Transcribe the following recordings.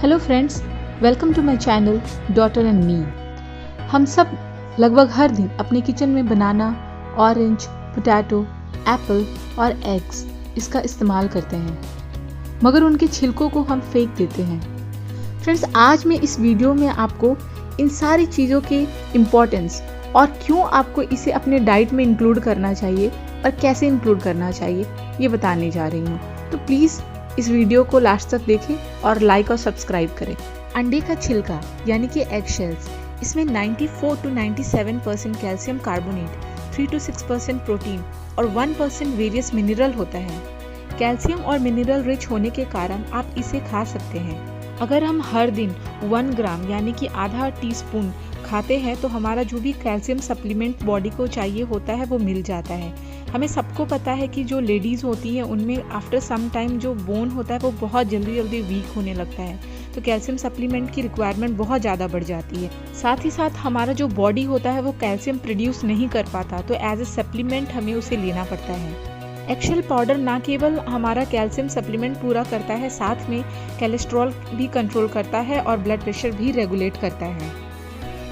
Hello friends, welcome to my channel daughter and me. हम सब लगभग हर दिन अपने किचन में बनाना, ऑरेंज, पोटैटो, एप्पल और एग्स इसका इस्तेमाल करते हैं, मगर उनके छिलकों को हम फेंक देते हैं। फ्रेंड्स, आज मैं इस वीडियो में आपको इन सारी चीज़ों के इम्पोर्टेंस और क्यों आपको इसे अपने डाइट में इंक्लूड करना चाहिए और कैसे इंक्लूड करना चाहिए ये बताने जा रही हूँ। तो प्लीज़ इस वीडियो को लास्ट तक देखें और लाइक और सब्सक्राइब करें। अंडे का छिलका यानी कि एग शेल्स, इसमें 94 to 97% calcium carbonate, 3 to 6% protein और 1% वेरियस मिनरल होता है। कैल्शियम और मिनरल रिच होने के कारण आप इसे खा सकते हैं। अगर हम हर दिन 1 ग्राम यानी कि आधा टीस्पून खाते हैं तो हमारा जो भी कैल्शियम सप्लीमेंट बॉडी को चाहिए होता है वो मिल जाता है। हमें सबको पता है कि जो लेडीज़ होती हैं उनमें आफ्टर सम टाइम जो बोन होता है वो बहुत जल्दी वीक होने लगता है, तो कैल्शियम सप्लीमेंट की रिक्वायरमेंट बहुत ज़्यादा बढ़ जाती है। साथ ही साथ हमारा जो बॉडी होता है वो कैल्शियम प्रोड्यूस नहीं कर पाता, तो एज ए सप्लीमेंट हमें उसे लेना पड़ता है। एगशेल पाउडर ना केवल हमारा कैल्शियम सप्लीमेंट पूरा करता है, साथ में कोलेस्ट्रॉल भी कंट्रोल करता है और ब्लड प्रेशर भी रेगुलेट करता है।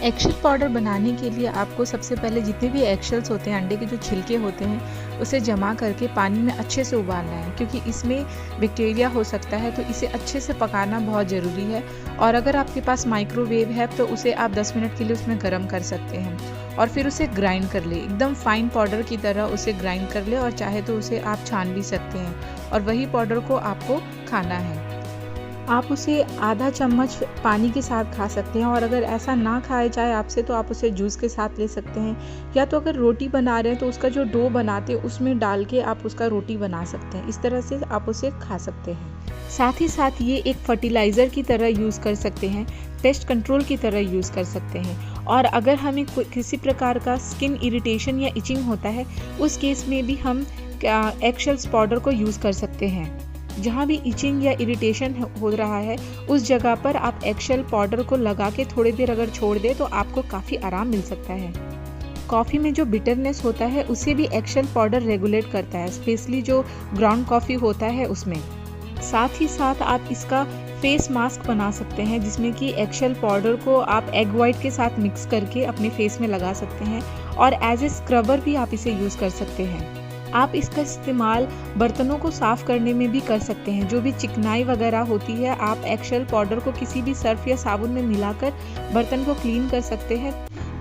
एगशेल पाउडर बनाने के लिए आपको सबसे पहले जितने भी एगशेल्स होते हैं, अंडे के जो छिलके होते हैं, उसे जमा करके पानी में अच्छे से उबालना है, क्योंकि इसमें बैक्टीरिया हो सकता है, तो इसे अच्छे से पकाना बहुत ज़रूरी है। और अगर आपके पास माइक्रोवेव है तो उसे आप 10 मिनट के लिए उसमें गर्म कर सकते हैं और फिर उसे ग्राइंड कर ले, एकदम फाइन पाउडर की तरह उसे ग्राइंड कर ले, और चाहे तो उसे आप छान भी सकते हैं और वही पाउडर को आपको खाना है। आप उसे आधा चम्मच पानी के साथ खा सकते हैं, और अगर ऐसा ना खाया जाए आपसे तो आप उसे जूस के साथ ले सकते हैं, या तो अगर रोटी बना रहे हैं तो उसका जो डो बनाते हैं उसमें डाल के आप उसका रोटी बना सकते हैं। इस तरह से आप उसे खा सकते हैं। साथ ही साथ ये एक फर्टिलाइज़र की तरह यूज़ कर सकते हैं, पेस्ट कंट्रोल की तरह यूज़ कर सकते हैं। और अगर हमें किसी प्रकार का स्किन इरिटेशन या इचिंग होता है, उस केस में भी हम एगशेल्स पाउडर को यूज़ कर सकते हैं। जहाँ भी इचिंग या इरिटेशन हो रहा है उस जगह पर आप एगशेल पाउडर को लगा के थोड़ी देर अगर छोड़ दें तो आपको काफ़ी आराम मिल सकता है। कॉफ़ी में जो बिटरनेस होता है उसे भी एगशेल पाउडर रेगुलेट करता है, स्पेशली जो ग्राउंड कॉफ़ी होता है उसमें। साथ ही साथ आप इसका फेस मास्क बना सकते हैं, जिसमें कि एगशेल पाउडर को आप एग वाइट के साथ मिक्स करके अपने फेस में लगा सकते हैं, और एज ए स्क्रबर भी आप इसे यूज़ कर सकते हैं। आप इसका इस्तेमाल बर्तनों को साफ़ करने में भी कर सकते हैं। जो भी चिकनाई वगैरह होती है, आप एगशेल पाउडर को किसी भी सर्फ या साबुन में मिलाकर बर्तन को क्लीन कर सकते हैं।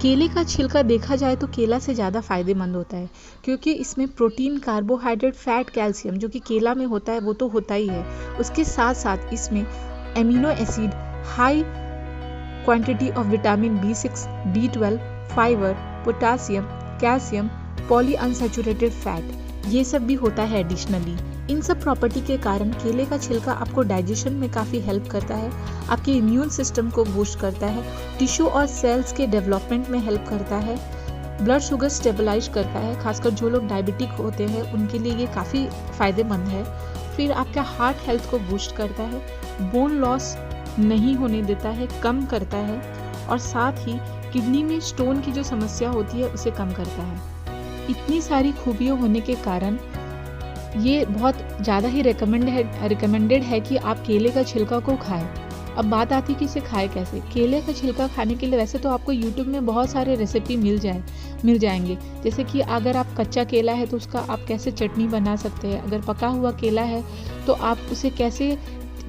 केले का छिलका देखा जाए तो केला से ज़्यादा फ़ायदेमंद होता है, क्योंकि इसमें प्रोटीन, कार्बोहाइड्रेट, फैट, कैल्शियम जो कि केला में होता है वो तो होता ही है, उसके साथ साथ इसमें amino acid, high quantity of vitamin B6, B12, fibre, potassium, calcium, poly unsaturated fat, ये सब भी होता है एडिशनली। इन सब प्रॉपर्टी के कारण केले का छिलका आपको डाइजेशन में काफ़ी हेल्प करता है, आपके इम्यून सिस्टम को बूस्ट करता है, टिश्यू और सेल्स के डेवलपमेंट में हेल्प करता है, ब्लड शुगर स्टेबलाइज करता है, खासकर जो लोग डायबिटिक होते हैं उनके लिए ये काफ़ी फ़ायदेमंद है। फिर आपका हार्ट हेल्थ को बूस्ट करता है, बोन लॉस नहीं होने देता है, कम करता है, और साथ ही किडनी में स्टोन की जो समस्या होती है उसे कम करता है। इतनी सारी खूबियाँ होने के कारण ये बहुत ज़्यादा ही रिकमेंडेड है कि आप केले का छिलका को खाएं। अब बात आती है कि इसे खाएं कैसे। केले का छिलका खाने के लिए वैसे तो आपको यूट्यूब में बहुत सारे रेसिपी मिल जाएंगे, जैसे कि अगर आप कच्चा केला है तो उसका आप कैसे चटनी बना सकते हैं, अगर पका हुआ केला है तो आप उसे कैसे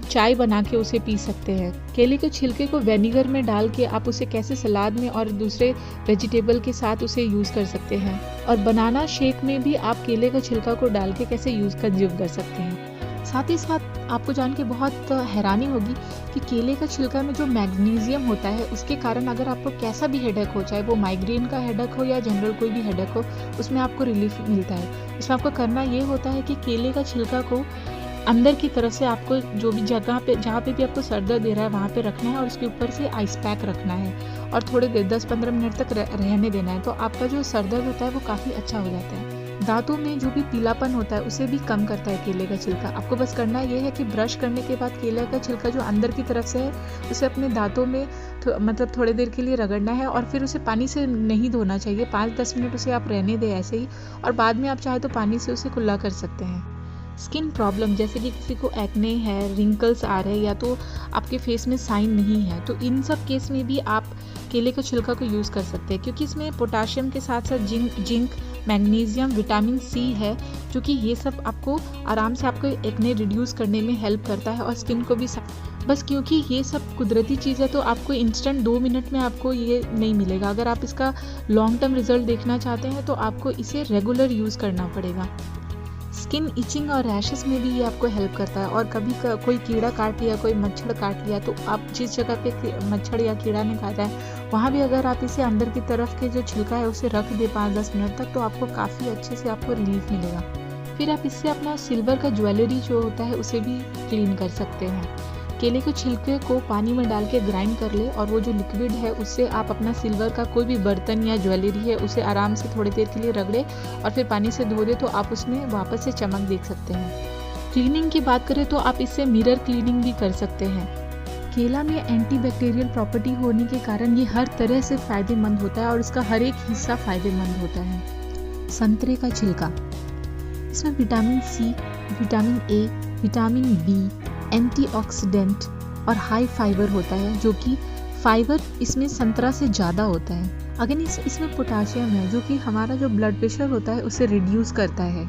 चाय बना के उसे पी सकते हैं। केले के छिलके को विनेगर में डाल के आप उसे कैसे सलाद में और दूसरे वेजिटेबल के साथ उसे यूज़ कर सकते हैं, और बनाना शेक में भी आप केले का छिलका को डाल के कैसे कंज्यूम कर सकते हैं। साथ ही साथ आपको जान के बहुत हैरानी होगी कि केले का छिलका में जो मैग्नीशियम होता है उसके कारण अगर आपको कैसा भी हेडेक हो, चाहे वो माइग्रेन का हेडेक हो या जनरल कोई भी हेडेक हो, उसमें आपको रिलीफ मिलता है। इसमें आपको करना ये होता है कि केले का छिलका को अंदर की तरफ से आपको जो भी जहाँ पे भी आपको सर दर्द दे रहा है वहाँ पे रखना है, और उसके ऊपर से आइस पैक रखना है और थोड़ी देर 10-15 मिनट तक रहने देना है, तो आपका जो सर दर्द होता है वो काफ़ी अच्छा हो जाता है। दांतों में जो भी पीलापन होता है उसे भी कम करता है केले का छिलका। आपको बस करना ये है कि ब्रश करने के बाद केले का छिलका जो अंदर की तरफ से है उसे अपने दांतों में मतलब थोड़ी देर के लिए रगड़ना है, और फिर उसे पानी से नहीं धोना चाहिए। 5-10 मिनट उसे आप रहने दें ऐसे ही, और बाद में आप चाहे तो पानी से उसे कुल्ला कर सकते हैं। स्किन प्रॉब्लम जैसे कि किसी को एक्ने है, रिंकल्स आ रहे हैं या तो आपके फेस में साइन नहीं है, तो इन सब केस में भी आप केले के छिलका को यूज़ कर सकते हैं, क्योंकि इसमें पोटाशियम के साथ साथ जिंक, मैग्नीशियम, विटामिन सी है, जो कि ये सब आपको आराम से आपको एक्ने रिड्यूस करने में हेल्प करता है और स्किन को भी बस क्योंकि ये सब कुदरती चीज़ है तो आपको इंस्टेंट 2 मिनट में आपको ये नहीं मिलेगा। अगर आप इसका लॉन्ग टर्म रिजल्ट देखना चाहते हैं तो आपको इसे रेगुलर यूज़ करना पड़ेगा। स्किन इचिंग और रैशेस में भी ये आपको हेल्प करता है, और कभी कोई कीड़ा काट लिया, कोई मच्छर काट लिया, तो आप जिस जगह पे मच्छर या कीड़ा ने काटा है वहाँ भी अगर आप इसे अंदर की तरफ के जो छिलका है उसे रख दे 5-10 मिनट तक, तो आपको काफ़ी अच्छे से आपको रिलीफ मिलेगा। फिर आप इससे अपना सिल्वर का ज्वेलरी जो होता है उसे भी क्लीन कर सकते हैं। केले के छिलके को पानी में डाल के ग्राइंड कर ले, और वो जो लिक्विड है उससे आप अपना सिल्वर का कोई भी बर्तन या ज्वेलरी है उसे आराम से थोड़ी देर के लिए रगड़े और फिर पानी से धो दे, तो आप उसमें वापस से चमक देख सकते हैं। क्लीनिंग की बात करें तो आप इससे मिरर क्लीनिंग भी कर सकते हैं। केला में एंटीबैक्टीरियल प्रॉपर्टी होने के कारण ये हर तरह से फ़ायदेमंद होता है और इसका हर एक हिस्सा फ़ायदेमंद होता है। संतरे का छिलका, इसमें vitamin C, vitamin A, vitamin B, antioxidant और हाई फाइबर होता है, जो कि फाइबर इसमें संतरा से ज़्यादा होता है। अगेन इसमें पोटाशियम है जो कि हमारा जो ब्लड प्रेशर होता है उसे रिड्यूस करता है।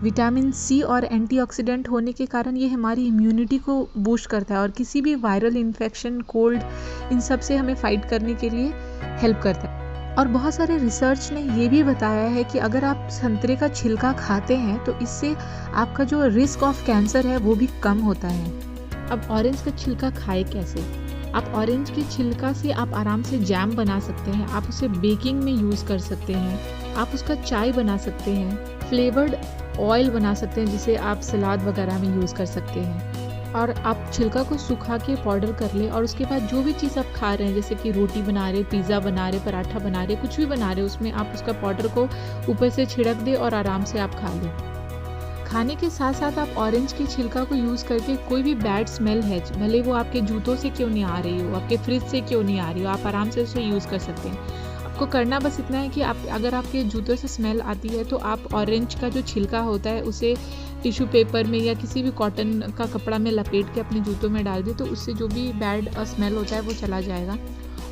विटामिन सी और एंटीऑक्सीडेंट होने के कारण ये हमारी इम्यूनिटी को बूस्ट करता है और किसी भी वायरल इन्फेक्शन, कोल्ड, इन सब से हमें फाइट करने के लिए हेल्प करता है। और बहुत सारे रिसर्च ने ये भी बताया है कि अगर आप संतरे का छिलका खाते हैं तो इससे आपका जो रिस्क ऑफ कैंसर है वो भी कम होता है। अब ऑरेंज का छिलका खाए कैसे? आप ऑरेंज के छिलका से आप आराम से जैम बना सकते हैं, आप उसे बेकिंग में यूज़ कर सकते हैं, आप उसका चाय बना सकते हैं, फ्लेवर्ड ऑयल बना सकते हैं जिसे आप सलाद वगैरह में यूज़ कर सकते हैं। और आप छिलका को सुखा के पाउडर कर लें और उसके बाद जो भी चीज़ आप खा रहे हैं, जैसे कि रोटी बना रहे, पिज़्ज़ा बना रहे, पराठा बना रहे, कुछ भी बना रहे, उसमें आप उसका पाउडर को ऊपर से छिड़क दें और आराम से आप खा लें। खाने के साथ साथ आप ऑरेंज की छिलका को यूज़ करके कोई भी बैड स्मेल है, भले वो आपके जूतों से क्यों नहीं आ रही हो, आपके फ्रिज से क्यों नहीं आ रही हो, आप आराम से उसे यूज़ कर सकते हैं। आपको करना बस इतना है कि आप अगर आपके जूतों से स्मेल आती है तो आप ऑरेंज का जो छिलका होता है उसे टिश्यू पेपर में या किसी भी कॉटन का कपड़ा में लपेट के अपने जूतों में डाल दें, तो उससे जो भी बैड स्मेल होता है वो चला जाएगा।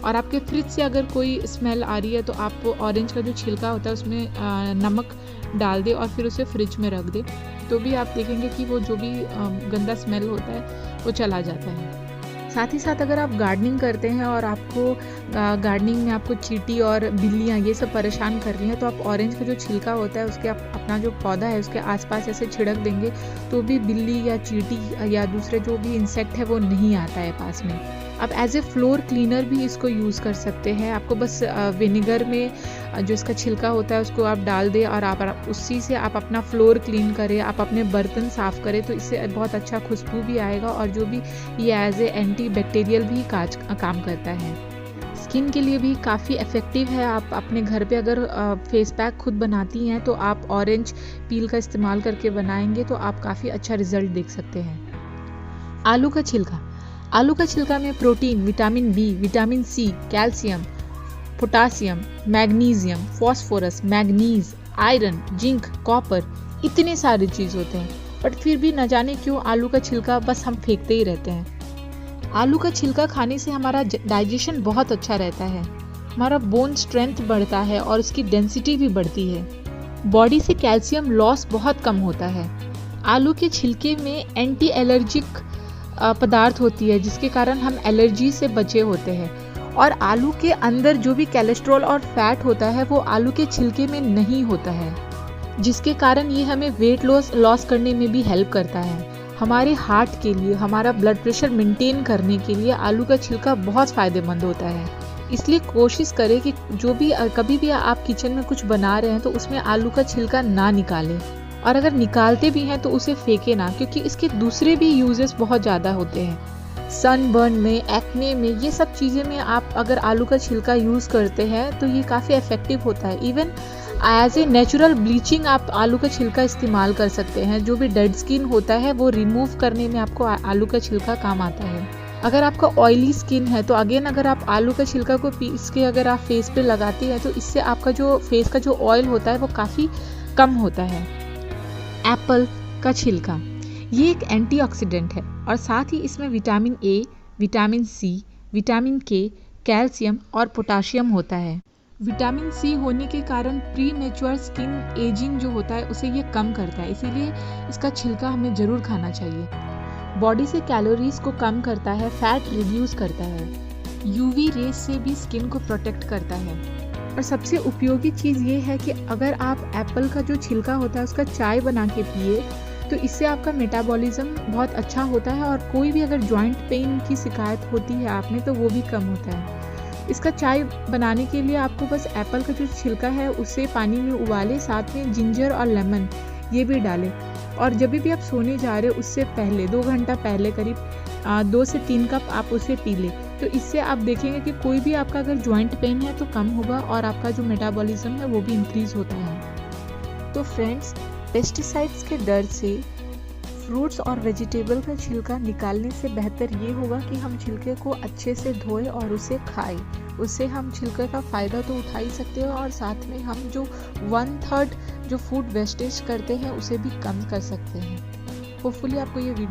और आपके फ्रिज से अगर कोई स्मेल आ रही है तो आप ऑरेंज का जो छिलका होता है उसमें नमक डाल दें और फिर उसे फ्रिज में रख दें, तो भी आप देखेंगे कि वो जो भी गंदा स्मेल होता है वो चला जाता है। साथ ही साथ अगर आप गार्डनिंग करते हैं और आपको गार्डनिंग में आपको चींटी और बिल्लियाँ ये सब परेशान कर रही हैं, तो आप ऑरेंज का जो छिलका होता है उसके आप अपना जो पौधा है उसके आसपास ऐसे छिड़क देंगे, तो भी बिल्ली या चींटी या दूसरे जो भी इंसेक्ट है वो नहीं आता है पास में। आप एज ए फ्लोर क्लीनर भी इसको यूज़ कर सकते हैं। आपको बस विनेगर में जो इसका छिलका होता है उसको आप डाल दें और आप उसी से आप अपना फ्लोर क्लीन करें, आप अपने बर्तन साफ़ करें, तो इससे बहुत अच्छा खुशबू भी आएगा और जो भी ये एज ए एंटी बैक्टीरियल भी काम करता है। स्किन के लिए भी काफ़ी इफ़ेक्टिव है। आप अपने घर पे अगर फेस पैक खुद बनाती हैं तो आप ऑरेंज पील का इस्तेमाल करके बनाएंगे तो आप काफ़ी अच्छा रिजल्ट देख सकते हैं। आलू का छिलका, आलू का छिलका में protein, vitamin B, vitamin C, calcium, potassium, magnesium, phosphorus, manganese, iron, zinc, copper, इतने सारे चीज़ होते हैं, बट फिर भी न जाने क्यों आलू का छिलका बस हम फेंकते ही रहते हैं। आलू का छिलका खाने से हमारा डाइजेशन बहुत अच्छा रहता है, हमारा बोन स्ट्रेंथ बढ़ता है और उसकी डेंसिटी भी बढ़ती है। बॉडी से कैल्शियम लॉस बहुत कम होता है। आलू के छिलके में एंटी एलर्जिक पदार्थ होती है जिसके कारण हम एलर्जी से बचे होते हैं। और आलू के अंदर जो भी कोलेस्ट्रॉल और फैट होता है वो आलू के छिलके में नहीं होता है, जिसके कारण ये हमें वेट लॉस करने में भी हेल्प करता है। हमारे हार्ट के लिए, हमारा ब्लड प्रेशर मेंटेन करने के लिए आलू का छिलका बहुत फ़ायदेमंद होता है। इसलिए कोशिश करें कि जो भी कभी भी आप किचन में कुछ बना रहे हैं तो उसमें आलू का छिलका ना निकालें, और अगर निकालते भी हैं तो उसे फेंके ना, क्योंकि इसके दूसरे भी यूजेस बहुत ज़्यादा होते हैं। सनबर्न में, एक्ने में, ये सब चीज़ें में आप अगर आलू का छिलका यूज़ करते हैं तो ये काफ़ी इफ़ेक्टिव होता है। Even as a natural bleaching आप आलू का छिलका इस्तेमाल कर सकते हैं। जो भी डेड स्किन होता है वो रिमूव करने में आपको आलू का छिलका काम आता है। अगर आपका ऑयली स्किन है तो अगेन अगर आप आलू का छिलका को पीस के अगर आप फेस पे लगाते हैं तो इससे आपका जो फेस का जो ऑयल होता है वो काफ़ी कम होता है। एप्पल, का छिलका, ये एक एंटीऑक्सीडेंट है और साथ ही इसमें vitamin A, vitamin C, vitamin K, calcium और पोटाशियम होता है। विटामिन सी होने के कारण प्री मैच्योर स्किन एजिंग जो होता है उसे ये कम करता है, इसीलिए इसका छिलका हमें ज़रूर खाना चाहिए। बॉडी से कैलोरीज को कम करता है, फैट रिड्यूस करता है, यूवी रेज से भी स्किन को प्रोटेक्ट करता है। और सबसे उपयोगी चीज़ ये है कि अगर आप एप्पल का जो छिलका होता है उसका चाय बना के पिए तो इससे आपका मेटाबॉलिज्म बहुत अच्छा होता है और कोई भी अगर जॉइंट पेन की शिकायत होती है आप में तो वो भी कम होता है। इसका चाय बनाने के लिए आपको बस एप्पल का जो छिलका है उसे पानी में उबालें, साथ में जिंजर और लेमन ये भी डालें और जब भी आप सोने जा रहे हो उससे पहले 2 घंटा पहले करीब 2 से 3 कप आप उसे पी लें। तो इससे आप देखेंगे कि कोई भी आपका अगर जॉइंट पेन है तो कम होगा और आपका जो मेटाबॉलिज्म है वो भी इंक्रीज होता है। तो फ्रेंड्स, पेस्टिसाइड्स के डर से फ्रूट्स और वेजिटेबल का छिलका निकालने से बेहतर ये होगा कि हम छिलके को अच्छे से धोएं और उसे खाएं। उससे हम छिलके का फ़ायदा तो उठा ही सकते हैं और साथ में हम जो 1/3 जो फूड वेस्टेज करते हैं उसे भी कम कर सकते हैं। होपफुली आपको ये वीडियो